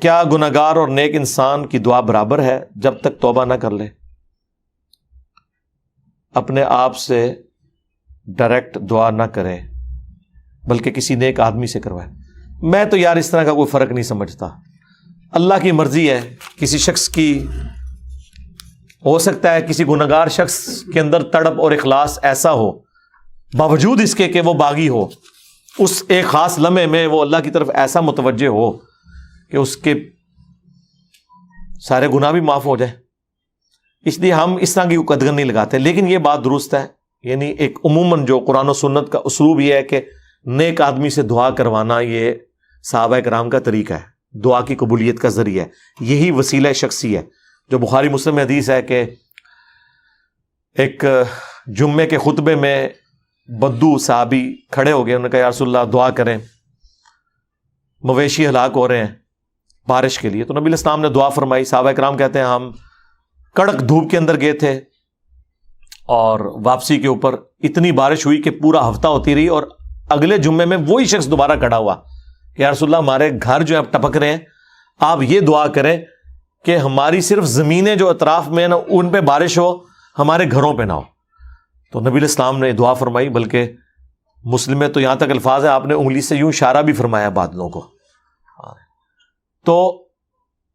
کیا گنہگار اور نیک انسان کی دعا برابر ہے جب تک توبہ نہ کر لے؟ اپنے آپ سے ڈائریکٹ دعا نہ کرے بلکہ کسی نیک آدمی سے کروائے۔ میں تو یار اس طرح کا کوئی فرق نہیں سمجھتا۔ اللہ کی مرضی ہے، کسی شخص کی ہو سکتا ہے کسی گنہگار شخص کے اندر تڑپ اور اخلاص ایسا ہو باوجود اس کے کہ وہ باغی ہو، اس ایک خاص لمحے میں وہ اللہ کی طرف ایسا متوجہ ہو کہ اس کے سارے گناہ بھی معاف ہو جائے، اس لیے ہم اس طرح کی قدغن نہیں لگاتے۔ لیکن یہ بات درست ہے، یعنی ایک عموماً جو قرآن و سنت کا اسلوب یہ ہے کہ نیک آدمی سے دعا کروانا یہ صحابہ کرام کا طریقہ ہے، دعا کی قبولیت کا ذریعہ ہے، یہی وسیلہ شخصی ہے۔ جو بخاری مسلم میں حدیث ہے کہ ایک جمعے کے خطبے میں بدو صحابی کھڑے ہو گئے، انہوں نے کہا یا رسول اللہ دعا کریں، مویشی ہلاک ہو رہے ہیں بارش کے لیے۔ تو نبی علیہ السلام نے دعا فرمائی۔ صحابہ کرام کہتے ہیں ہم کڑک دھوپ کے اندر گئے تھے اور واپسی کے اوپر اتنی بارش ہوئی کہ پورا ہفتہ ہوتی رہی، اور اگلے جمعے میں وہی شخص دوبارہ کھڑا ہوا کہ یا رسول اللہ ہمارے گھر جو ہے اب ٹپک رہے ہیں، آپ یہ دعا کریں کہ ہماری صرف زمینیں جو اطراف میں نا ان پہ بارش ہو، ہمارے گھروں پہ نہ ہو۔ تو نبی علیہ السلام نے دعا فرمائی، بلکہ مسلم میں تو یہاں تک الفاظ ہے آپ نے انگلی سے یوں اشارہ بھی فرمایا بادلوں کو۔ تو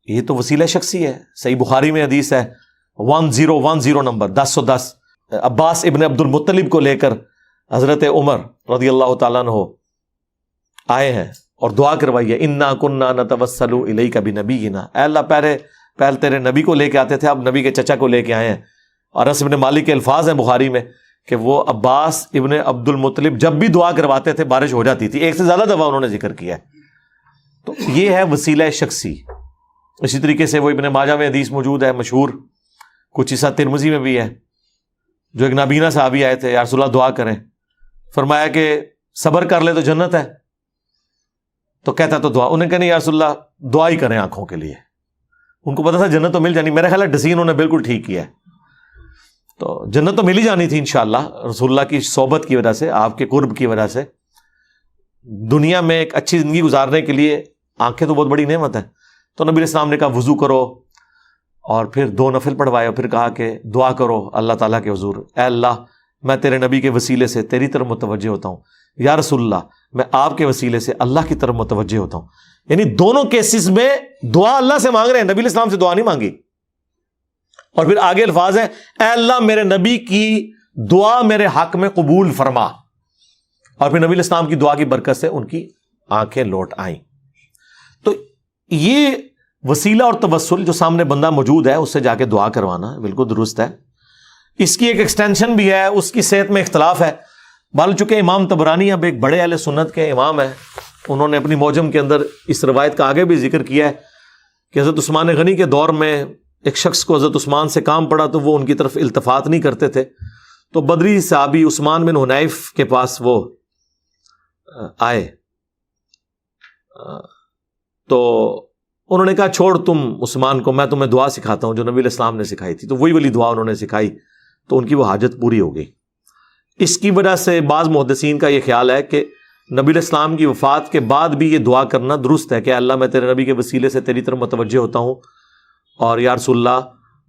یہ تو وسیلہ شخصی ہے۔ صحیح بخاری میں حدیث ہے 1010 نمبر 1010، عباس ابن عبد المطلب کو لے کر حضرت عمر رضی اللہ تعالیٰ عنہ آئے ہیں اور دعا کروائی ہے انا کننا نتوسل الیک بنبینا، اے اللہ پہلے تیرے نبی کو لے کے آتے تھے، اب نبی کے چچا کو لے کے آئے ہیں۔ اور انس ابن مالک کے الفاظ ہیں بخاری میں کہ وہ عباس ابن عبد المطلب جب بھی دعا کرواتے تھے بارش ہو جاتی تھی، ایک سے زیادہ دفعہ انہوں نے ذکر کیا ہے۔ تو یہ ہے وسیلہ شخصی۔ اسی طریقے سے وہ ابن ماجہ میں حدیث موجود ہے مشہور، کچھ حصہ ترمذی میں بھی ہے، جو ایک نابینا صحابی آئے تھے، یا رسول اللہ دعا کریں، فرمایا کہ صبر کر لے تو جنت ہے، تو کہتا تو دعا، انہیں کہا نہیں یا رسول اللہ دعا ہی کریں آنکھوں کے لیے، ان کو پتا تھا جنت تو مل جانی، میرا خیال ہے ڈسین انہوں نے بالکل ٹھیک کیا ہے، تو جنت تو مل ہی جانی تھی انشاءاللہ رسول اللہ کی صحبت کی وجہ سے، آپ کے قرب کی وجہ سے۔ دنیا میں ایک اچھی زندگی گزارنے کے لیے آنکھیں تو بہت بڑی نعمت ہے۔ تو نبی علیہ السلام نے کہا وضو کرو، اور پھر 2 نفل پڑھوائے، اور پھر کہا کہ دعا کرو اللہ تعالیٰ کے حضور، اے اللہ میں تیرے نبی کے وسیلے سے تیری طرف متوجہ ہوتا ہوں، یا رسول اللہ میں آپ کے وسیلے سے اللہ کی طرف متوجہ ہوتا ہوں۔ یعنی دونوں کیسز میں دعا اللہ سے مانگ رہے ہیں، نبی علیہ السلام سے دعا نہیں مانگی۔ اور پھر آگے الفاظ ہیں اے اللہ میرے نبی کی دعا میرے حق میں قبول فرما، اور پھر نبی علیہ السلام کی دعا کی برکت سے ان کی آنکھیں لوٹ آئیں۔ تو یہ وسیلہ اور توسل جو سامنے بندہ موجود ہے اس سے جا کے دعا کروانا بالکل درست ہے۔ اس کی ایک ایکسٹینشن بھی ہے، اس کی صحت میں اختلاف ہے۔ بال چکے امام طبرانی اب ایک بڑے اہل سنت کے امام ہیں، انہوں نے اپنی موجم کے اندر اس روایت کا آگے بھی ذکر کیا ہے کہ حضرت عثمان غنی کے دور میں ایک شخص کو حضرت عثمان سے کام پڑا تو وہ ان کی طرف التفات نہیں کرتے تھے، تو بدری صحابی عثمان بن حنیف کے پاس وہ آئے، تو انہوں نے کہا چھوڑ تم عثمان کو، میں تمہیں دعا سکھاتا ہوں جو نبی علیہ السلام نے سکھائی تھی۔ تو وہی والی دعا انہوں نے سکھائی تو ان کی وہ حاجت پوری ہو گئی۔ اس کی وجہ سے بعض محدثین کا یہ خیال ہے کہ نبی علیہ السلام کی وفات کے بعد بھی یہ دعا کرنا درست ہے کہ اللہ میں تیرے نبی کے وسیلے سے تیری طرف متوجہ ہوتا ہوں، اور یا رسول اللہ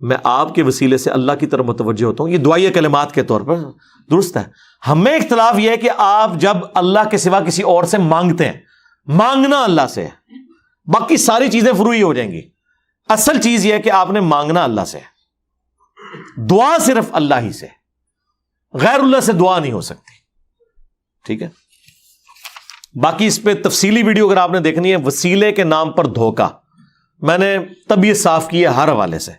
میں آپ کے وسیلے سے اللہ کی طرف متوجہ ہوتا ہوں۔ یہ دعائیہ کلمات کے طور پر درست ہے۔ ہمیں اختلاف یہ ہے کہ آپ جب اللہ کے سوا کسی اور سے مانگتے ہیں، مانگنا اللہ سے ہے، باقی ساری چیزیں فروئی ہو جائیں گی، اصل چیز یہ ہے کہ آپ نے مانگنا اللہ سے ہے، دعا صرف اللہ ہی سے، غیر اللہ سے دعا نہیں ہو سکتی، ٹھیک ہے۔ باقی اس پہ تفصیلی ویڈیو اگر آپ نے دیکھنی ہے، وسیلے کے نام پر دھوکہ، میں نے طبیعت صاف کی ہے ہر حوالے سے۔